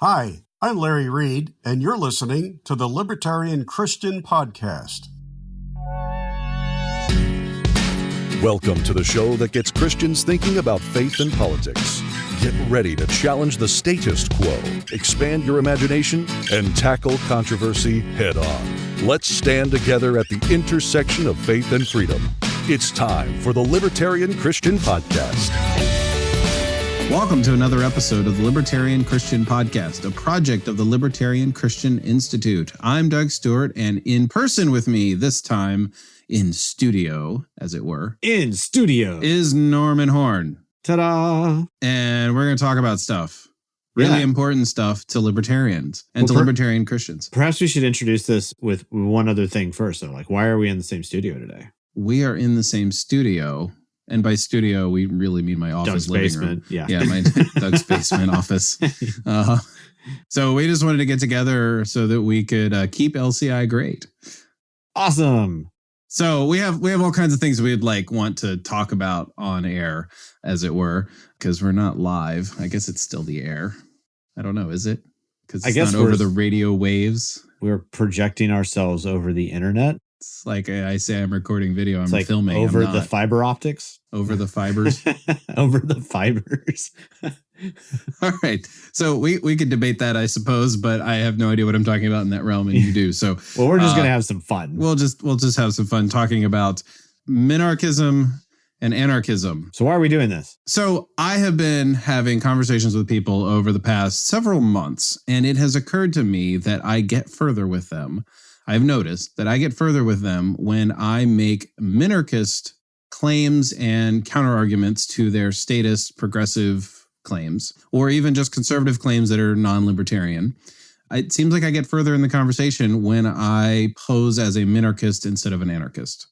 Hi, I'm Larry Reed, and you're listening to the Libertarian Christian Podcast. Welcome to the show that gets Christians thinking about faith and politics. Get ready to challenge the status quo, expand your imagination, and tackle controversy head on. Let's stand together at the intersection of faith and freedom. It's time for the Libertarian Christian Podcast. Welcome to another episode of the Libertarian Christian Podcast, a project of the Libertarian Christian Institute. I'm Doug Stewart, and in person with me this time, in studio, as it were, in studio, is Norman Horn. Ta-da! And we're going to talk about stuff. Really important stuff to libertarians and to libertarian Christians. Perhaps we should introduce this with one other thing first, though. Like, why are we in the same studio today? We are in the same studio. And by studio, we really mean my office, Doug's living basement. room. Yeah, my Doug's basement office. So we just wanted to get together so that we could keep LCI great. Awesome. So we have all kinds of things we'd want to talk about on air, as it were, because we're not live. I guess it's still the air. I don't know, is it? Because it's not over the radio waves. We're projecting ourselves over the internet. It's like I say I'm recording video, I'm filming. Over the fiber optics? Over the fibers? Over the fibers. All right. So we could debate that, I suppose, but I have no idea what I'm talking about in that realm, and you do. So well, we're just going to have some fun. We'll just have some fun talking about minarchism and anarchism. So why are we doing this? So I have been having conversations with people over the past several months, and it has occurred to me that I get further with them. I've noticed that I get further with them when I make minarchist claims and counterarguments to their statist progressive claims, or even just conservative claims that are non-libertarian. It seems like I get further in the conversation when I pose as a minarchist instead of an anarchist.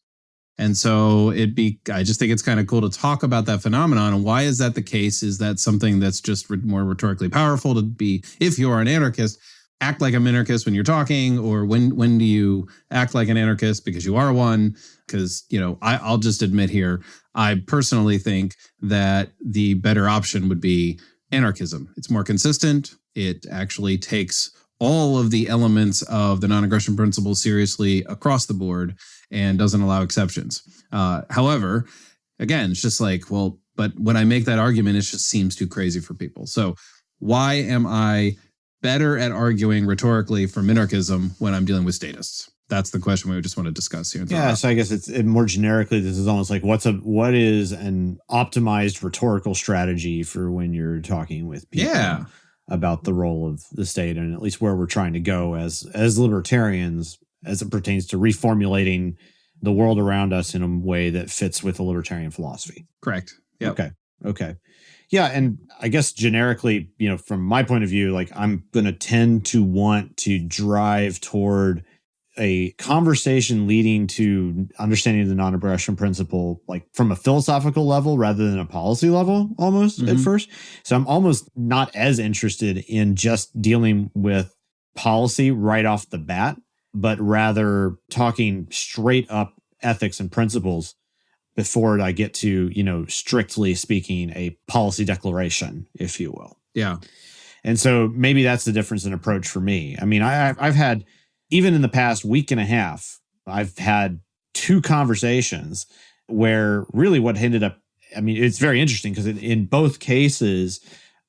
And so I just think it's kind of cool to talk about that phenomenon. And why is that the case? Is that something that's just more rhetorically powerful to be, if you are an anarchist, act like a minarchist when you're talking, or when do you act like an anarchist because you are one? Because, I'll just admit here, I personally think that the better option would be anarchism. It's more consistent. It actually takes all of the elements of the non-aggression principle seriously across the board and doesn't allow exceptions. However, again, it's just but when I make that argument, it just seems too crazy for people. So why am I better at arguing rhetorically for minarchism when I'm dealing with statists? That's the question we just want to discuss here. Yeah, so I guess it's more generically, this is almost like what is an optimized rhetorical strategy for when you're talking with people about the role of the state, and at least where we're trying to go as libertarians as it pertains to reformulating the world around us in a way that fits with the libertarian philosophy. Correct. Yep. Okay. Yeah, and I guess generically, from my point of view, I'm going to tend to want to drive toward a conversation leading to understanding the non-aggression principle, from a philosophical level rather than a policy level, almost at first. So I'm almost not as interested in just dealing with policy right off the bat, but rather talking straight up ethics and principles before I get to, strictly speaking, a policy declaration, if you will. Yeah. And so maybe that's the difference in approach for me. I mean, I've had, even in the past week and a half, I've had two conversations where really what ended up, it's very interesting because in both cases,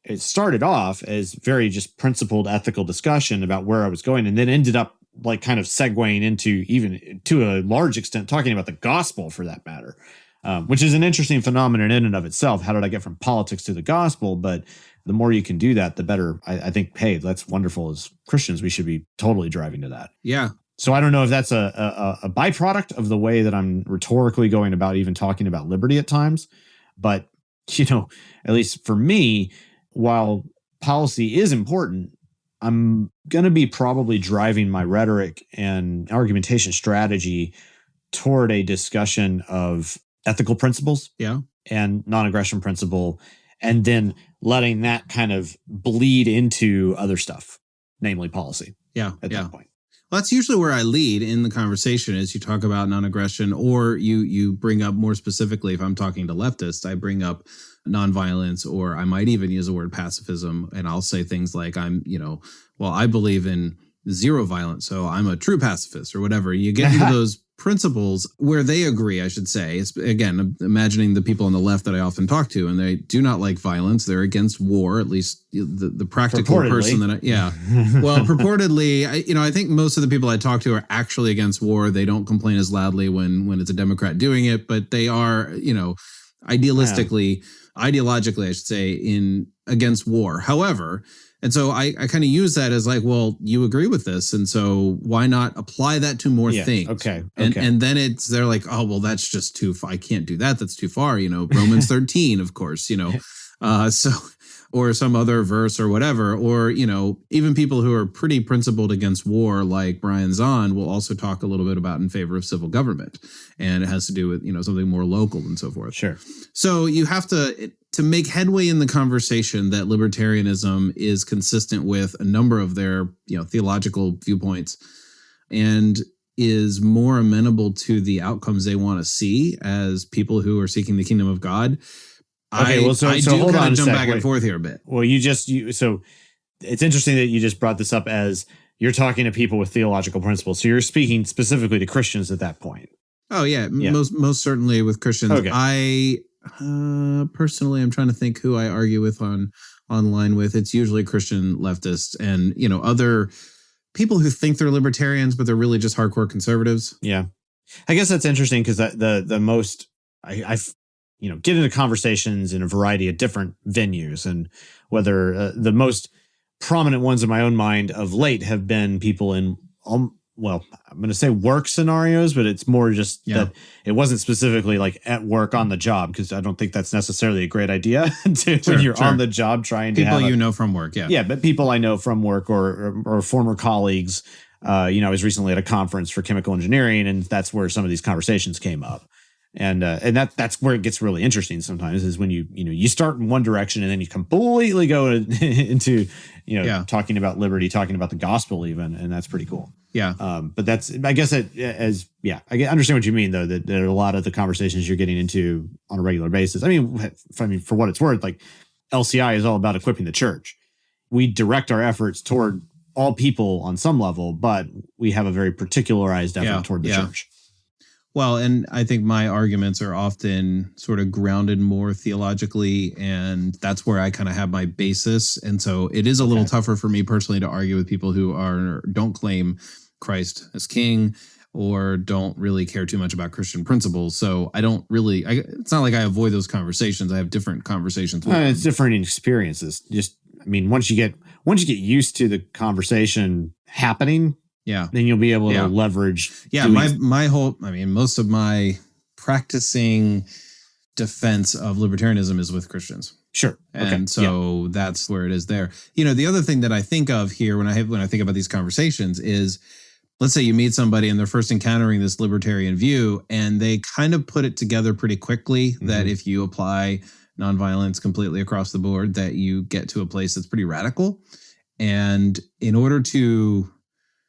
it started off as very just principled ethical discussion about where I was going, and then ended up kind of segueing into, even to a large extent, talking about the gospel for that matter, which is an interesting phenomenon in and of itself. How did I get from politics to the gospel? But the more you can do that, the better. I think, hey, that's wonderful. As Christians, we should be totally driving to that. Yeah. So I don't know if that's a byproduct of the way that I'm rhetorically going about even talking about liberty at times. But, at least for me, while policy is important, I'm going to be probably driving my rhetoric and argumentation strategy toward a discussion of ethical principles and non-aggression principle, and then letting that kind of bleed into other stuff, namely policy. Yeah. At that point. Well, that's usually where I lead in the conversation is you talk about non-aggression, or you bring up more specifically, if I'm talking to leftists, I bring up nonviolence, or I might even use the word pacifism. And I'll say things like, I believe in zero violence, so I'm a true pacifist or whatever. You get into those principles where they agree, I should say. It's, again, imagining the people on the left that I often talk to, and they do not like violence. They're against war, at least the practical person that well, purportedly, I think most of the people I talk to are actually against war. They don't complain as loudly when it's a Democrat doing it, but they are, ideologically, I should say, against war. However, and so I kind of use that as like, well, you agree with this, and so why not apply that to more things? Okay. And then they're like, oh, well, that's just too far. I can't do that. That's too far. Romans 13, of course. So or some other verse or whatever, or even people who are pretty principled against war, like Brian Zahn, will also talk a little bit about in favor of civil government, and it has to do with something more local and so forth. Sure. So you have to make headway in the conversation that libertarianism is consistent with a number of their theological viewpoints and is more amenable to the outcomes they want to see as people who are seeking the kingdom of God. Okay, I do hold kind on of jump a sec. back and forth here a bit. Well, so it's interesting that you just brought this up as you're talking to people with theological principles. So you're speaking specifically to Christians at that point. Oh yeah. Most certainly with Christians. Okay. I personally, I'm trying to think who I argue with online with. It's usually Christian leftists and other people who think they're libertarians, but they're really just hardcore conservatives. Yeah, I guess that's interesting because the most I've get into conversations in a variety of different venues, and whether the most prominent ones in my own mind of late have been people in, I'm going to say work scenarios, but it's more just that it wasn't specifically like at work on the job, because I don't think that's necessarily a great idea when you're on the job trying to have people from work. Yeah. Yeah. But people I know from work or former colleagues, I was recently at a conference for chemical engineering, and that's where some of these conversations came up. And that's where it gets really interesting sometimes, is when you start in one direction and then you completely go into talking about liberty, talking about the gospel even, and that's pretty cool. Yeah. But that's, I guess I understand what you mean though, that there are a lot of the conversations you're getting into on a regular basis. I mean, for what it's worth, like LCI is all about equipping the church. We direct our efforts toward all people on some level, but we have a very particularized effort toward the church. Well, and I think my arguments are often sort of grounded more theologically, and that's where I kind of have my basis. And so it is a little tougher for me personally to argue with people who don't claim Christ as king or don't really care too much about Christian principles. So I don't really, it's not like I avoid those conversations. I have different conversations with them. It's different experiences. Once you get used to the conversation happening, then you'll be able to leverage. Yeah, most of my practicing defense of libertarianism is with Christians. Sure. And so that's where it is there. The other thing that I think of here when I think about these conversations is, let's say you meet somebody and they're first encountering this libertarian view, and they kind of put it together pretty quickly that if you apply nonviolence completely across the board, that you get to a place that's pretty radical. And in order to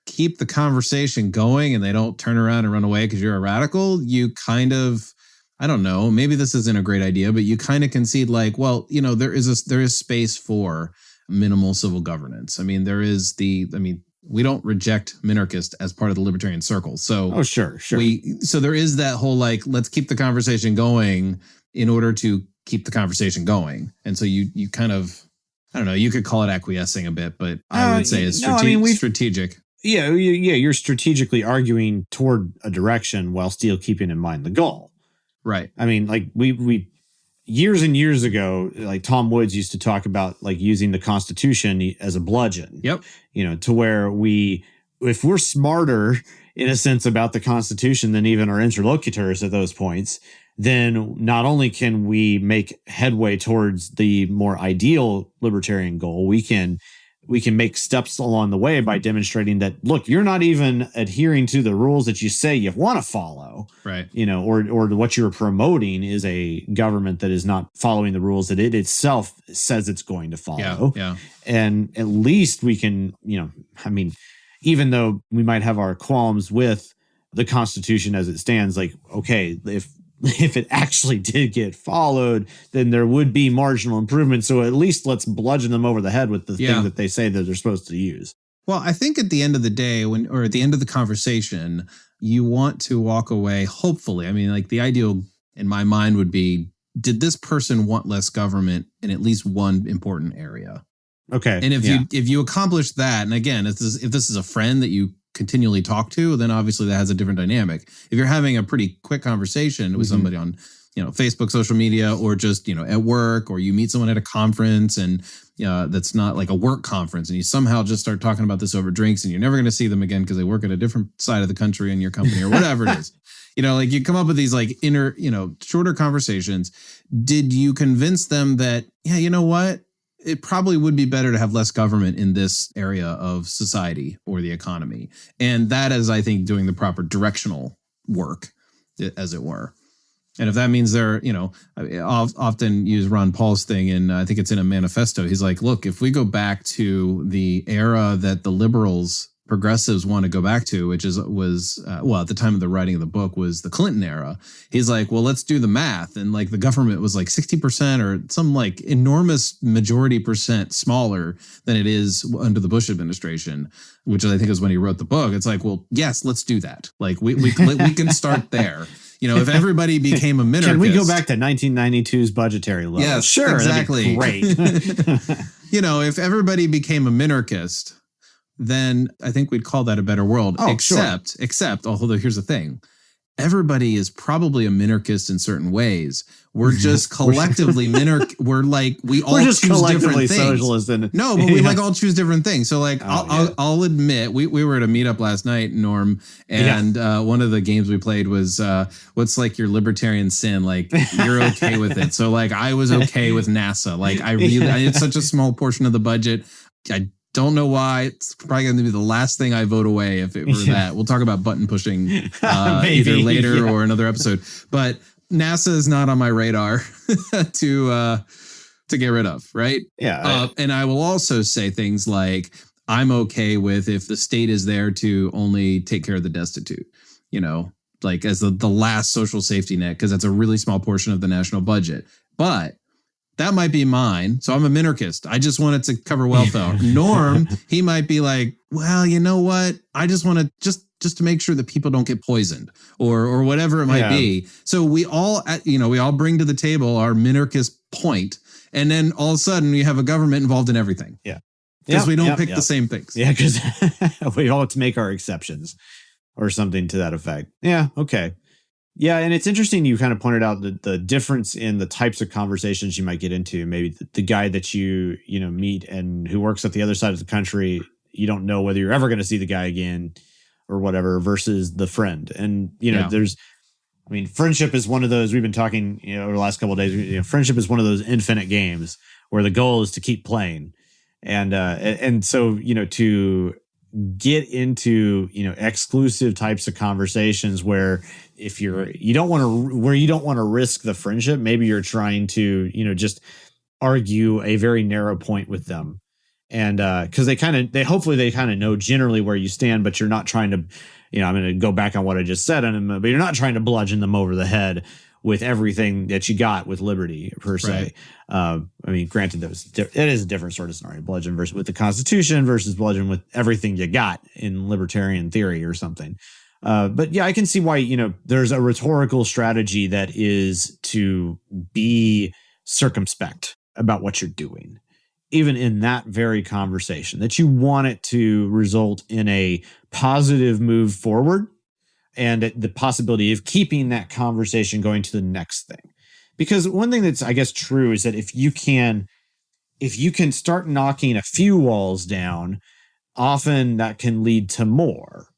keep the conversation going and they don't turn around and run away because you're a radical, you kind of, I don't know, maybe this isn't a great idea, but you kind of concede like, well, there is space for minimal civil governance. I mean, we don't reject minarchist as part of the libertarian circle. So sure. So there is that whole like, let's keep the conversation going in order to keep the conversation going. And so you kind of, I don't know, you could call it acquiescing a bit, but I would say it's strategic. Yeah, you're strategically arguing toward a direction while still keeping in mind the goal. Right. I mean, like we years and years ago, like Tom Woods used to talk about like using the Constitution as a bludgeon. Yep. To where if we're smarter in a sense about the Constitution than even our interlocutors at those points, then not only can we make headway towards the more ideal libertarian goal, we can make steps along the way by demonstrating that, look, you're not even adhering to the rules that you say you want to follow. Right. Or what you're promoting is a government that is not following the rules that it itself says it's going to follow. Yeah. And at least we can, even though we might have our qualms with the Constitution as it stands, like, okay, if if it actually did get followed, then there would be marginal improvement. So at least let's bludgeon them over the head with the thing that they say that they're supposed to use. Well, I think at the end of the day, or at the end of the conversation, you want to walk away, hopefully. I mean, like the ideal in my mind would be, did this person want less government in at least one important area? Okay. And if you accomplish that, and again, if this is a friend that you continually talk to, then obviously that has a different dynamic. If you're having a pretty quick conversation with somebody on, Facebook, social media, or just, at work, or you meet someone at a conference and that's not like a work conference, and you somehow just start talking about this over drinks, and you're never going to see them again because they work at a different side of the country in your company or whatever it is. Like you come up with these like inner, shorter conversations. Did you convince them that, yeah, you know what? It probably would be better to have less government in this area of society or the economy. And that is, I think, doing the proper directional work, as it were. And if that means they're, I often use Ron Paul's thing, and I think it's in a manifesto. He's like, look, if we go back to the era that the liberals, progressives want to go back to, which was at the time of the writing of the book was the Clinton era. He's like, well, let's do the math. And like the government was like 60% or some like enormous majority percent smaller than it is under the Bush administration, which I think is when he wrote the book. It's like, well, yes, let's do that. Like we can start there. If everybody became a minarchist. Can we go back to 1992's budgetary level? Yes, sure. Exactly. Great. If everybody became a minarchist, then I think we'd call that a better world. Oh, except, although here's the thing, everybody is probably a minarchist in certain ways. We're just collectively we're like, we all choose different things. Socialist no, but we like all choose different things. So like, I'll admit, we were at a meetup last night, Norm, and one of the games we played was what's like your libertarian sin? Like you're okay with it. So like I was okay with NASA. Like it's such a small portion of the budget. I don't know why. It's probably going to be the last thing I vote away if it were that. We'll talk about button pushing either later or another episode. But NASA is not on my radar to get rid of, right? Yeah. And I will also say things like, I'm okay with if the state is there to only take care of the destitute, like as the last social safety net, because that's a really small portion of the national budget. But that might be mine. So I'm a minarchist. I just want it to cover welfare. Norm, he might be like, well, you know what? I just want to just to make sure that people don't get poisoned or whatever it might be. So we all bring to the table our minarchist point, and then all of a sudden we have a government involved in everything. Yeah. Because we don't pick the same things. Yeah, because we all have to make our exceptions or something to that effect. Yeah, okay. Yeah, and it's interesting you kind of pointed out the difference in the types of conversations you might get into. Maybe the guy that you meet and who works at the other side of the country, you don't know whether you're ever going to see the guy again or whatever, versus the friend. And, friendship is one of those, we've been talking, over the last couple of days, friendship is one of those infinite games where the goal is to keep playing. And so, to get into, exclusive types of conversations where if you don't want to risk the friendship, maybe you're trying to, just argue a very narrow point with them. And because they hopefully know generally where you stand, but you're not trying to, I'm going to go back on what I just said on them, but you're not trying to bludgeon them over the head with everything that you got with liberty per se. Right. Granted, it is a different sort of scenario, bludgeon versus with the Constitution versus bludgeon with everything you got in libertarian theory or something. But yeah, I can see why, there's a rhetorical strategy that is to be circumspect about what you're doing, even in that very conversation, that you want it to result in a positive move forward and the possibility of keeping that conversation going to the next thing. Because one thing that's, I guess, true is that if you can start knocking a few walls down, often that can lead to more.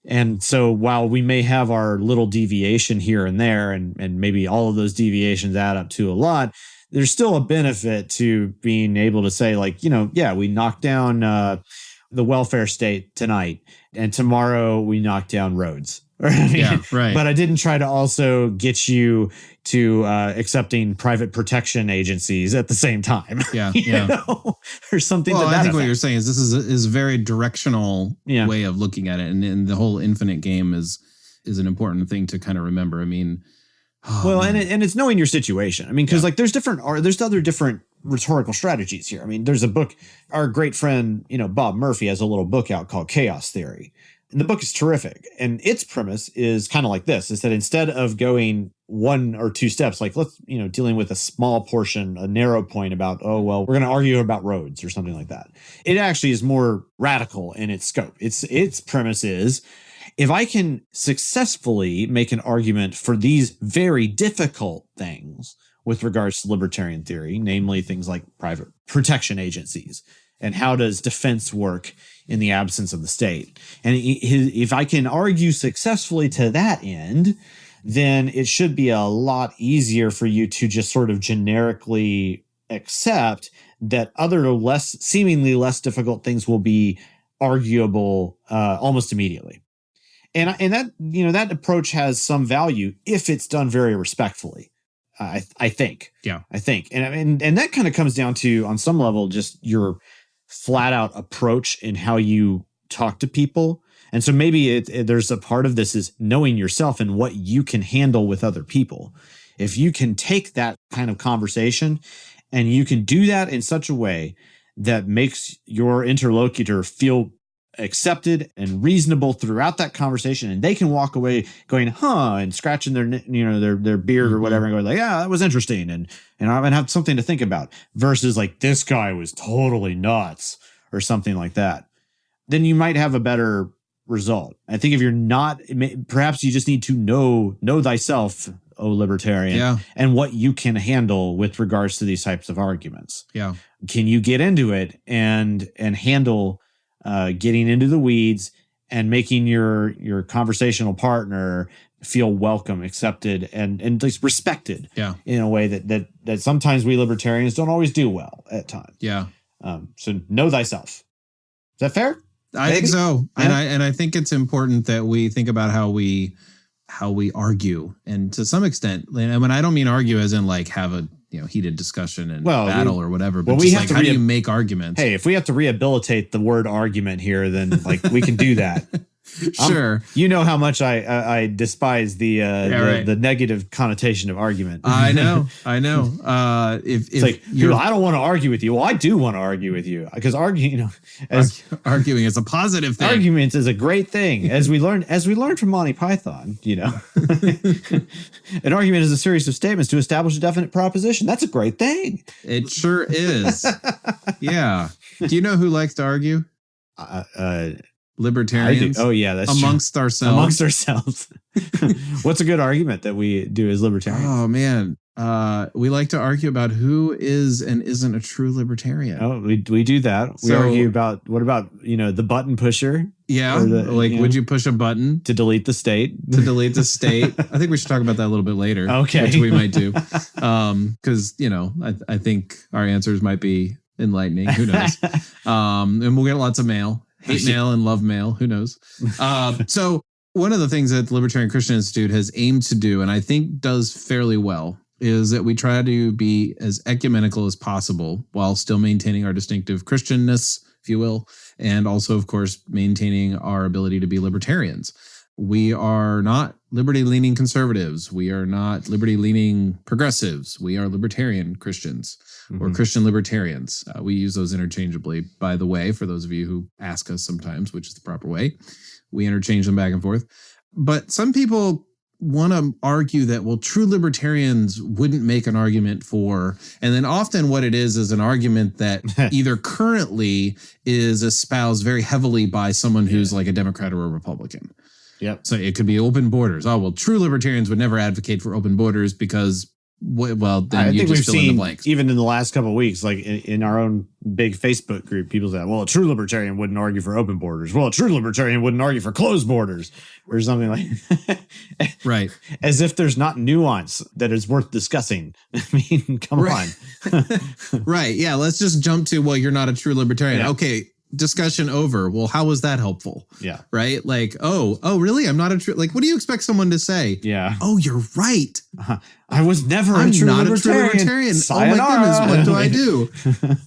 And so while we may have our little deviation here and there, and maybe all of those deviations add up to a lot, there's still a benefit to being able to say, like, we knocked down the welfare state tonight, and tomorrow we knock down roads. Yeah, right. But I didn't try to also get you to accepting private protection agencies at the same time. Yeah, or something. Well, to that I think effect. what you're saying is this is a very directional way of looking at it, and the whole infinite game is an important thing to kind of remember. Well, and it's knowing your situation. I mean, because like there's other different rhetorical strategies here. I mean, there's a book, our great friend, Bob Murphy has a little book out called Chaos Theory. And the book is terrific. And its premise is kind of like this, is that instead of going one or two steps, like let's, dealing with a small portion, a narrow point about, oh, well, we're going to argue about roads or something like that. It actually is more radical in its scope. Its premise is, if I can successfully make an argument for these very difficult things with regards to libertarian theory, namely things like private protection agencies and how does defense work in the absence of the state, and if I can argue successfully to that end, then it should be a lot easier for you to just sort of generically accept that other seemingly less difficult things will be arguable almost immediately. And that, that approach has some value if it's done very respectfully. I think. Yeah. I think. And that kind of comes down to, on some level, just your flat out approach in how you talk to people. And so maybe there's a part of this is knowing yourself and what you can handle with other people. If you can take that kind of conversation and you can do that in such a way that makes your interlocutor feel accepted and reasonable throughout that conversation, and they can walk away going, and scratching their beard or whatever, and going like, yeah, that was interesting, and I'm gonna have something to think about, versus like, this guy was totally nuts or something like that, then you might have a better result. I think if you're not, perhaps you just need to know thyself, O libertarian, and what you can handle with regards to these types of arguments. Yeah. Can you get into it and handle getting into the weeds and making your conversational partner feel welcome, accepted, and at least respected in a way that sometimes we libertarians don't always do well at times. Yeah. So know thyself. Is that fair? I think so. Yeah. And I think it's important that we think about how we argue, and to some extent, and when I don't mean argue as in like have a heated discussion and battle or whatever, but just like, how do you make arguments? Hey, if we have to rehabilitate the word argument here, then like we can do that. Sure. You know how much I despise the negative connotation of argument. I know. If like, people, I don't want to argue with you. Well, I do want to argue with you, because arguing is a positive thing. Argument is a great thing, as we learned from Monty Python. An argument is a series of statements to establish a definite proposition. That's a great thing. It sure is. Yeah. Do you know who likes to argue? Libertarians. Oh yeah, that's amongst true. Ourselves. Amongst ourselves. What's a good argument that we do as libertarians? Oh man, we like to argue about who is and isn't a true libertarian. Oh, we do that. We argue about what about the button pusher? Yeah, would you push a button to delete the state? To delete the state. I think we should talk about that a little bit later. Okay, which we might do, because I think our answers might be enlightening. Who knows? And we'll get lots of mail. Hate mail and love mail. Who knows? So one of the things that the Libertarian Christian Institute has aimed to do, and I think does fairly well, is that we try to be as ecumenical as possible while still maintaining our distinctive Christianness, if you will, and also, of course, maintaining our ability to be libertarians. We are not liberty-leaning conservatives. We are not liberty-leaning progressives. We are libertarian Christians. Or Christian libertarians. We use those interchangeably, by the way, for those of you who ask us sometimes, which is the proper way. We interchange them back and forth. But some people want to argue that, well, true libertarians wouldn't make an argument for, and then often what it is an argument that either currently is espoused very heavily by someone who's like a Democrat or a Republican. Yep. So it could be open borders. Oh, well, true libertarians would never advocate for open borders because, well, then I think we've seen, even in the last couple of weeks, like in our own big Facebook group, people say, well, a true libertarian wouldn't argue for open borders. Well, a true libertarian wouldn't argue for closed borders or something like right. As if there's not nuance that is worth discussing. I mean, come on. Right. Yeah. Let's just jump to, well, you're not a true libertarian. Yeah. Okay. Discussion over. Well, how was that helpful? Yeah. Right? Like, oh, really? I'm not a true, like, what do you expect someone to say? Yeah. Oh, you're right. I was never a true libertarian. Sayonara. Oh my goodness, what do I do?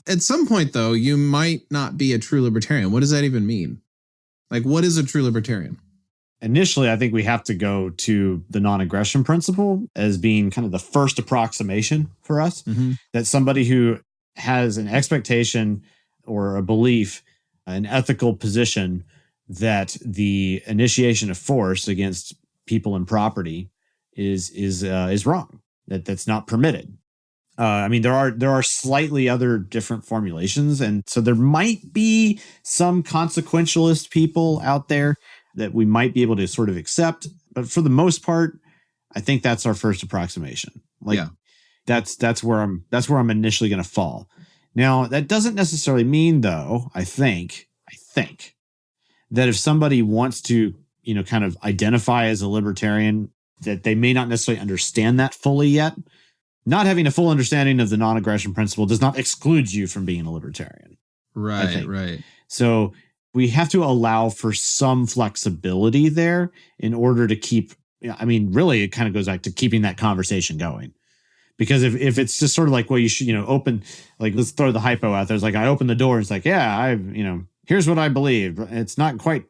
At some point, though, you might not be a true libertarian. What does that even mean? Like, what is a true libertarian? initially, I think we have to go to the non-aggression principle as being kind of the first approximation for us, that somebody who has an expectation or a belief, an ethical position that the initiation of force against people and property is wrong, that's not permitted. I mean, there are slightly other different formulations, and so there might be some consequentialist people out there that we might be able to sort of accept, but for the most part, I think that's our first approximation. That's where I'm initially going to fall. Now, that doesn't necessarily mean, though, I think that if somebody wants to, kind of identify as a libertarian, that they may not necessarily understand that fully yet. Not having a full understanding of the non-aggression principle does not exclude you from being a libertarian. Right. So we have to allow for some flexibility there in order to keep, really it kind of goes back to keeping that conversation going. Because if it's just sort of like, well, you should, open, like, let's throw the hypo out there. It's like, I open the door and it's like, yeah, here's what I believe. It's not quite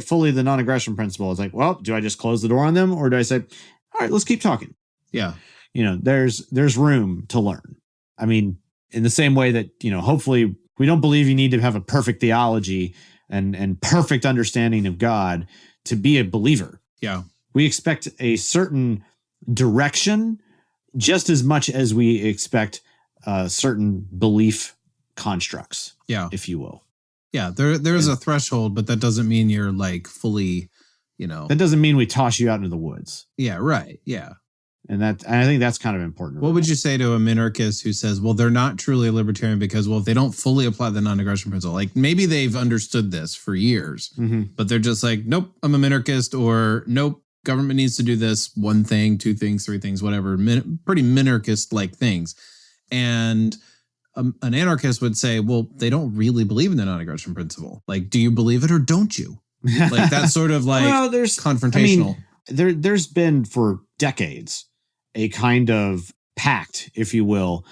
fully the non-aggression principle. It's like, well, do I just close the door on them, or do I say, all right, let's keep talking? Yeah. There's room to learn. I mean, in the same way that, hopefully we don't believe you need to have a perfect theology and perfect understanding of God to be a believer. Yeah. We expect a certain direction just as much as we expect certain belief constructs, if you will. Yeah, there's a threshold, but that doesn't mean you're like fully, That doesn't mean we toss you out into the woods. Yeah, right. Yeah. And I think that's kind of important. What would you say to a minarchist who says, well, they're not truly a libertarian because, well, if they don't fully apply the non-aggression principle, like maybe they've understood this for years, but they're just like, nope, I'm a minarchist, or nope, government needs to do this one thing, two things, three things, whatever, pretty minarchist-like things. And an anarchist would say, well, they don't really believe in the non-aggression principle. Like, do you believe it or don't you? Like, that's sort of like confrontational. There's been for decades a kind of pact, if you will.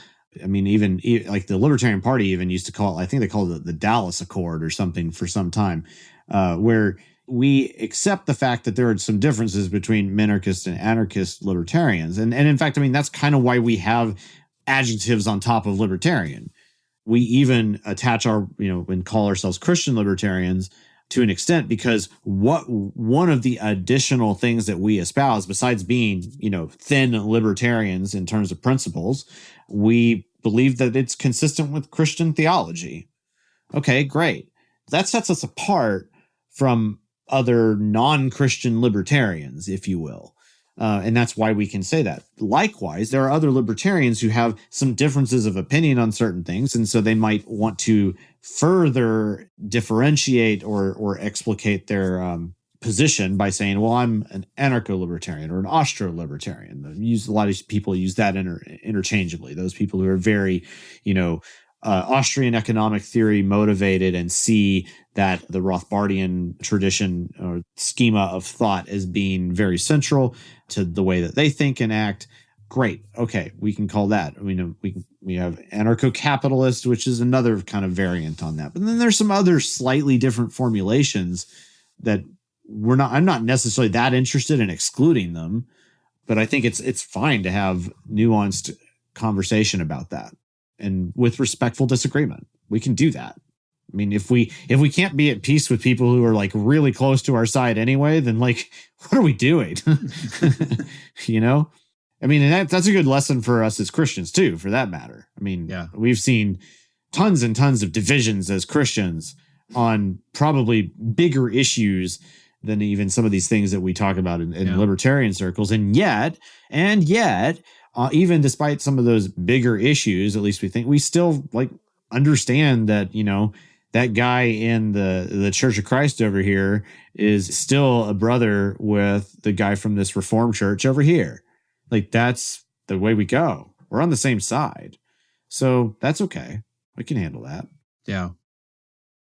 I mean, even like the Libertarian Party even used to call it, I think they called it the Dallas Accord or something for some time, where we accept the fact that there are some differences between minarchist and anarchist libertarians. And in fact, I mean, that's kind of why we have adjectives on top of libertarian. We even attach and call ourselves Christian libertarians to an extent, because one of the additional things that we espouse, besides being, thin libertarians in terms of principles, we believe that it's consistent with Christian theology. Okay, great. That sets us apart from other non-Christian libertarians, if you will. And that's why we can say that. Likewise, there are other libertarians who have some differences of opinion on certain things, and so they might want to further differentiate or explicate their position by saying, well, I'm an anarcho-libertarian or an Austro-libertarian. A lot of people use that interchangeably. Those people who are very, Austrian economic theory motivated and see that the Rothbardian tradition or schema of thought as being very central to the way that they think and act. Great. Okay. We can call that. We have anarcho-capitalist, which is another kind of variant on that. But then there's some other slightly different formulations that I'm not necessarily that interested in excluding them, but I think it's fine to have nuanced conversation about that. And with respectful disagreement, we can do that. I mean, if we can't be at peace with people who are like really close to our side anyway, then like, what are we doing? I mean, and that's a good lesson for us as Christians too, for that matter. I mean, We've seen tons and tons of divisions as Christians on probably bigger issues than even some of these things that we talk about in libertarian circles. And yet, even despite some of those bigger issues, at least we still like understand that, that guy in the Church of Christ over here is still a brother with the guy from this Reformed church over here. Like, that's the way we go. We're on the same side. So that's okay. We can handle that. Yeah.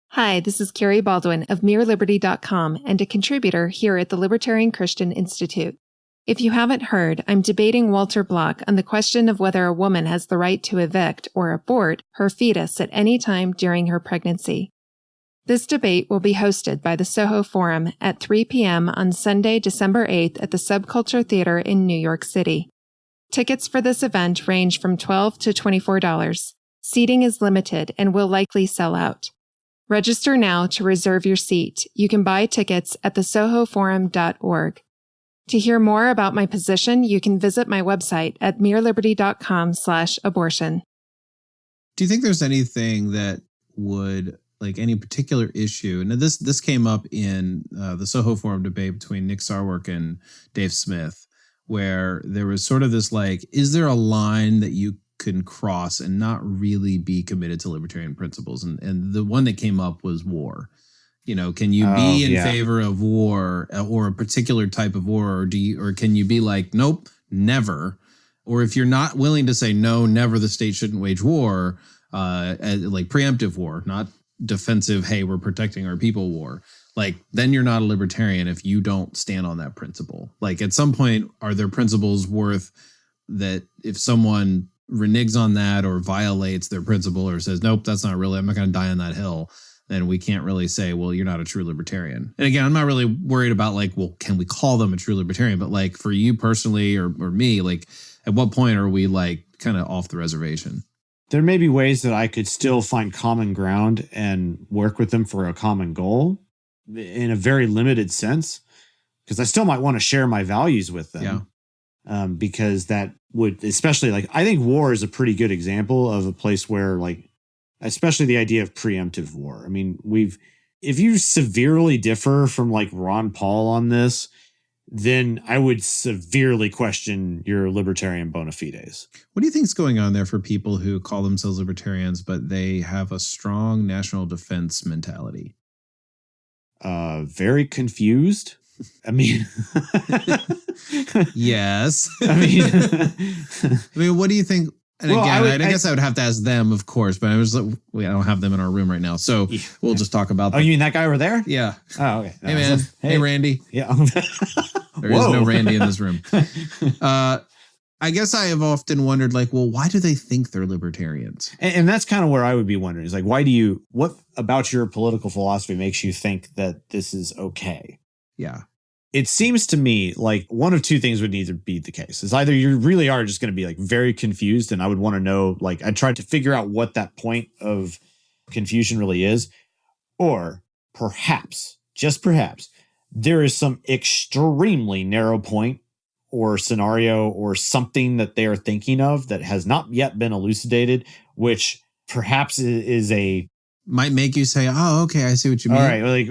Hi, this is Carrie Baldwin of MereLiberty.com and a contributor here at the Libertarian Christian Institute. If you haven't heard, I'm debating Walter Block on the question of whether a woman has the right to evict or abort her fetus at any time during her pregnancy. This debate will be hosted by the Soho Forum at 3 p.m. on Sunday, December 8th at the Subculture Theater in New York City. Tickets for this event range from $12 to $24. Seating is limited and will likely sell out. Register now to reserve your seat. You can buy tickets at thesohoforum.org. To hear more about my position, you can visit my website at miraliberty.com/abortion. Do you think there's anything that would, like any particular issue? Now, this came up in the Soho Forum debate between Nick Sarwark and Dave Smith, where there was sort of this like, is there a line that you can cross and not really be committed to libertarian principles? And the one that came up was war. You know, can you be in favor of war or a particular type of war, or can you be like, nope, never? Or if you're not willing to say no, never, the state shouldn't wage war, like preemptive war, not defensive, hey, we're protecting our people war. Like, then you're not a libertarian if you don't stand on that principle. Like, at some point, are there principles worth that if someone reneges on that or violates their principle or says, nope, that's not really, I'm not going to die on that hill, then we can't really say, well, you're not a true libertarian. And again, I'm not really worried about like, well, can we call them a true libertarian? But like for you personally or me, like at what point are we like kind of off the reservation? There may be ways that I could still find common ground and work with them for a common goal in a very limited sense, because I still might want to share my values with them. Yeah. Because that would, especially like, I think war is a pretty good example of a place where like, especially the idea of preemptive war. I mean, if you severely differ from like Ron Paul on this, then I would severely question your libertarian bona fides. What do you think is going on there for people who call themselves libertarians, but they have a strong national defense mentality? Very confused. I mean, yes. I mean, what do you think? And well, again, I guess I would have to ask them, of course, but I was like, I don't have them in our room right now. So we'll just talk about Oh, you mean that guy over there? Yeah. Oh, okay. Hey, man. Hey, Randy. Yeah. There is no Randy in this room. I guess I have often wondered, like, well, why do they think they're libertarians? And that's kind of where I would be wondering is like, what about your political philosophy makes you think that this is okay? Yeah. It seems to me like one of two things would need to be the case. Is either you really are just going to be like very confused, and I would want to know, like, I tried to figure out what that point of confusion really is, or perhaps, just perhaps, there is some extremely narrow point or scenario or something that they are thinking of that has not yet been elucidated, which perhaps might make you say, oh, okay, I see what you mean. All right, like,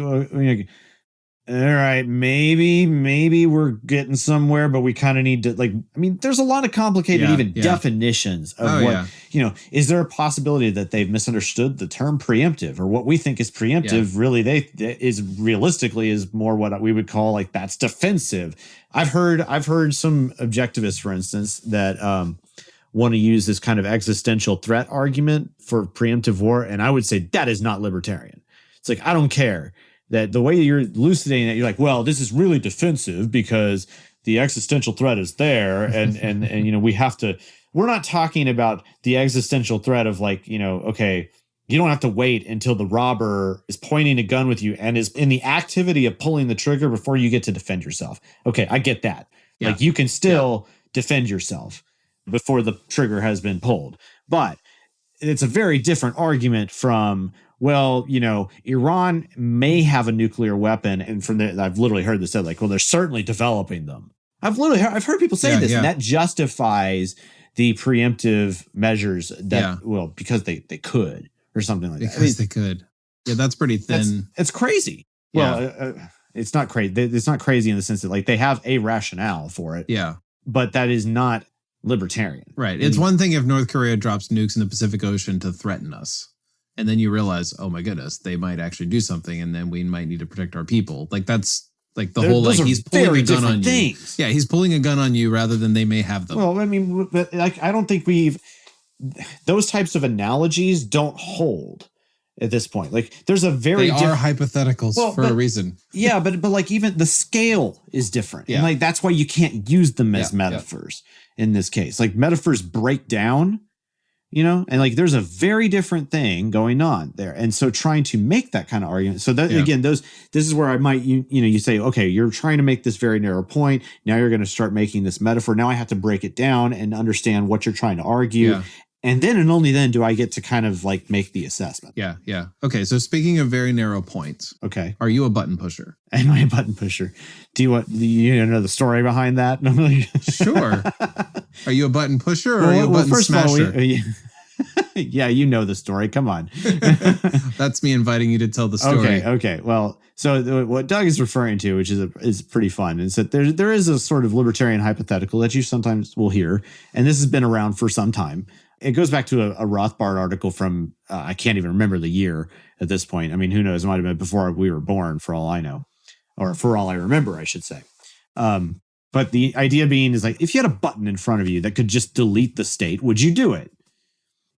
all right, maybe we're getting somewhere, but we kind of need to, like, I mean, there's a lot of complicated definitions of is there a possibility that they've misunderstood the term preemptive, or what we think is preemptive really is realistically is more what we would call like that's defensive. I've heard some objectivists, for instance, that want to use this kind of existential threat argument for preemptive war, and I would say that is not libertarian. It's like, I don't care. That the way you're elucidating it, you're like, well, this is really defensive because the existential threat is there. And we have to, we're not talking about the existential threat of like, okay, you don't have to wait until the robber is pointing a gun with you and is in the activity of pulling the trigger before you get to defend yourself. Okay, I get that. Yeah. Like you can still defend yourself before the trigger has been pulled. But it's a very different argument from, well, Iran may have a nuclear weapon, and from there, I've literally heard this said, like, well, they're certainly developing them. I've heard people say this, and that justifies the preemptive measures that, well, because they could, or something like that. Because they could. Yeah, that's pretty thin. It's crazy. Well, it's not crazy. It's not crazy in the sense that like they have a rationale for it. Yeah, but that is not libertarian. Right. It's one thing if North Korea drops nukes in the Pacific Ocean to threaten us. And then you realize, oh my goodness, they might actually do something, and then we might need to protect our people. Like that's like the whole like he's pulling a gun on you. Yeah, he's pulling a gun on you rather than they may have them. Well, I mean, but like I don't think those types of analogies don't hold at this point. Like there's a very they are hypotheticals for a reason. Yeah, but like even the scale is different. Yeah. And like that's why you can't use them as metaphors in this case. Like metaphors break down. and like there's a very different thing going on there. And so trying to make that kind of argument. So that again, this is where I might, you say, okay, you're trying to make this very narrow point. Now you're going to start making this metaphor. Now I have to break it down and understand what you're trying to argue. Yeah. And then and only then do I get to kind of like make the assessment. Yeah. Yeah. Okay. So speaking of very narrow points. Okay. Are you a button pusher? Am I a button pusher? Do you know the story behind that? Sure. Are you a button pusher or are you a button smasher? Yeah, you know the story. Come on. That's me inviting you to tell the story. Okay. Well, so what Doug is referring to, which is pretty fun, is that there is a sort of libertarian hypothetical that you sometimes will hear, and this has been around for some time. It goes back to a Rothbard article from, I can't even remember the year at this point. I mean, who knows? It might have been before we were born, for all I know, or for all I remember, I should say. But the idea being is like, if you had a button in front of you that could just delete the state, would you do it?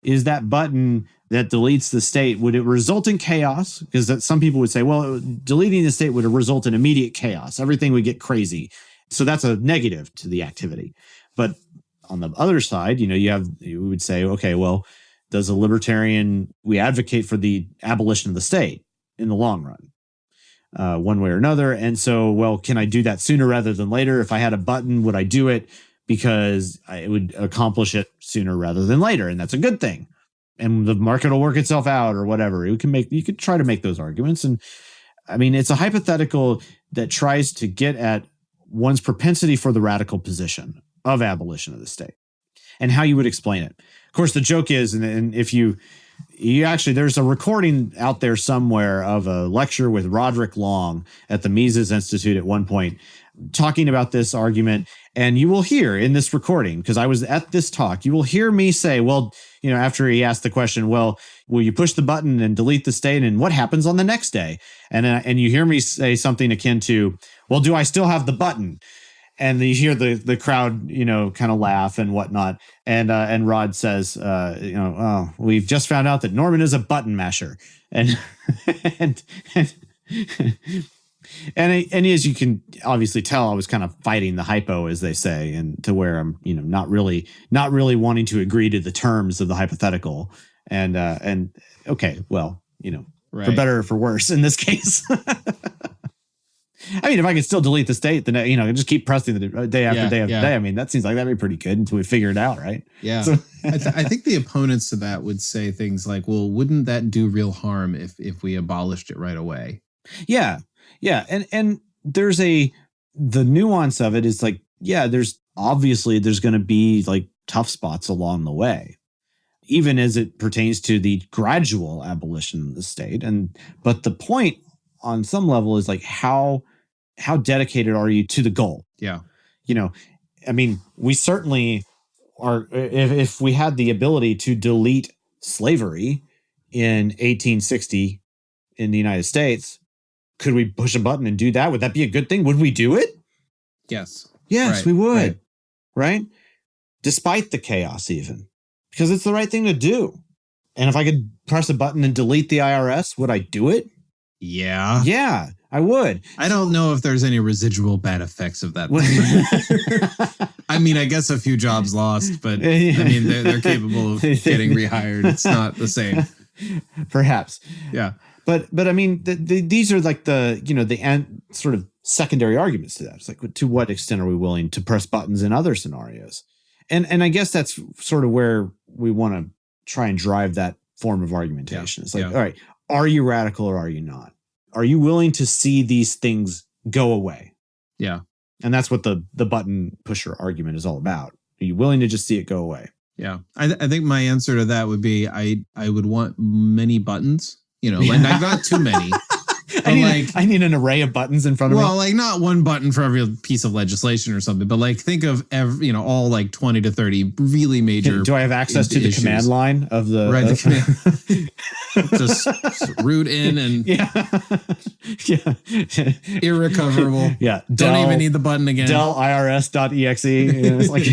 Is that button that deletes the state, would it result in chaos? Because some people would say, well, deleting the state would result in immediate chaos. Everything would get crazy. So that's a negative to the activity. But on the other side, you would say, okay, well, does a libertarian, we advocate for the abolition of the state in the long run, one way or another. And so, well, can I do that sooner rather than later? If I had a button, would I do it? Because it would accomplish it sooner rather than later. And that's a good thing. And the market will work itself out or whatever. You could try to make those arguments. And I mean, it's a hypothetical that tries to get at one's propensity for the radical position of abolition of the state and how you would explain it. Of course, the joke is, and if you actually, there's a recording out there somewhere of a lecture with Roderick Long at the Mises Institute at one point talking about this argument. And you will hear in this recording, because I was at this talk, you will hear me say, well, after he asked the question, well, will you push the button and delete the state? And what happens on the next day? And you hear me say something akin to, well, do I still have the button? And you hear the crowd, kind of laugh and whatnot. And Rod says, oh, we've just found out that Norman is a button masher. And as you can obviously tell, I was kind of fighting the hypo, as they say, and to where I'm, not really wanting to agree to the terms of the hypothetical. And okay, well, right. For better or for worse in this case. I mean, if I could still delete the state, then, just keep pressing the day after day after day. I mean, that seems like that'd be pretty good until we figure it out, right? Yeah. So I think the opponents to that would say things like, well, wouldn't that do real harm if we abolished it right away? Yeah. Yeah. And there's the nuance of it is like, yeah, there's going to be like tough spots along the way, even as it pertains to the gradual abolition of the state. But the point on some level is like, how dedicated are you to the goal? Yeah. I mean, we certainly are, if we had the ability to delete slavery in 1860 in the United States, could we push a button and do that? Would that be a good thing? Would we do it? Yes. Yes, right. We would. Right? Despite the chaos even. Because it's the right thing to do. And if I could press a button and delete the IRS, would I do it? Yeah. Yeah, I would. I don't know if there's any residual bad effects of that. I mean, I guess a few jobs lost, but I mean, they're capable of getting rehired. It's not the same. Perhaps. Yeah. But I mean, these are like the sort of secondary arguments to that. It's like, to what extent are we willing to press buttons in other scenarios? And I guess that's sort of where we want to try and drive that form of argumentation. It's like, all right, are you radical or are you not? Are you willing to see these things go away? Yeah. And that's what the button pusher argument is all about. Are you willing to just see it go away? Yeah. I think my answer to that would be I would want many buttons, like not too many. I need an array of buttons in front of me. Well, like not one button for every piece of legislation or something, but like think of all like 20 to 30 really major. Do I have access to the command line of the the command? Just root in and irrecoverable. Yeah, don't even need the button again. Del IRS.exe. It's like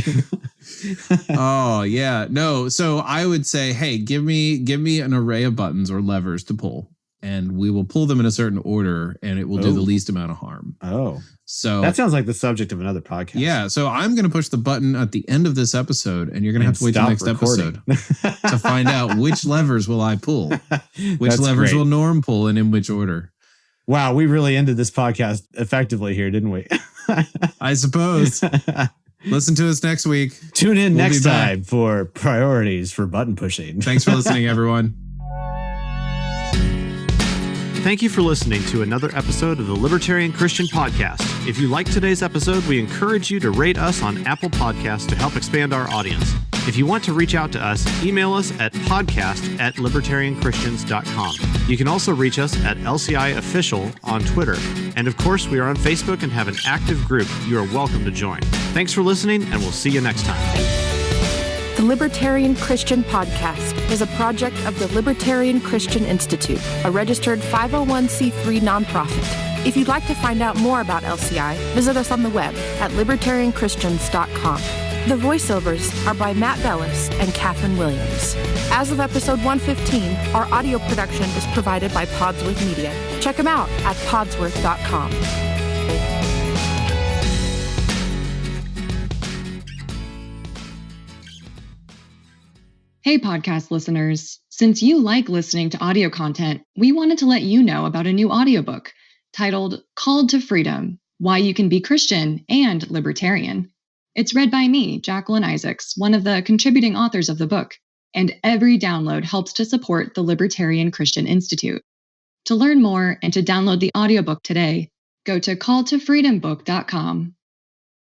oh yeah, no. So I would say, hey, give me an array of buttons or levers to pull. And we will pull them in a certain order, and it will do the least amount of harm. Oh, so that sounds like the subject of another podcast. Yeah. So I'm going to push the button at the end of this episode, and you're going to have to wait till next episode to find out which levers will I pull, which levers will Norm pull, and in which order. Wow, we really ended this podcast effectively here, didn't we? I suppose. Listen to us next week. Tune in next time for priorities for button pushing. Thanks for listening, everyone. Thank you for listening to another episode of the Libertarian Christian Podcast. If you liked today's episode, we encourage you to rate us on Apple Podcasts to help expand our audience. If you want to reach out to us, email us at podcast@libertarianchristians.com. You can also reach us at LCI Official on Twitter. And of course, we are on Facebook and have an active group you are welcome to join. Thanks for listening, and we'll see you next time. The Libertarian Christian Podcast is a project of the Libertarian Christian Institute, a registered 501c3 nonprofit. If you'd like to find out more about LCI, visit us on the web at libertarianchristians.com. The voiceovers are by Matt Bellis and Catherine Williams. As of episode 115, our audio production is provided by Podsworth Media. Check them out at podsworth.com. Hey, podcast listeners. Since you like listening to audio content, we wanted to let you know about a new audiobook titled Called to Freedom: Why You Can Be Christian and Libertarian. It's read by me, Jacqueline Isaacs, one of the contributing authors of the book, and every download helps to support the Libertarian Christian Institute. To learn more and to download the audiobook today, go to calltofreedombook.com.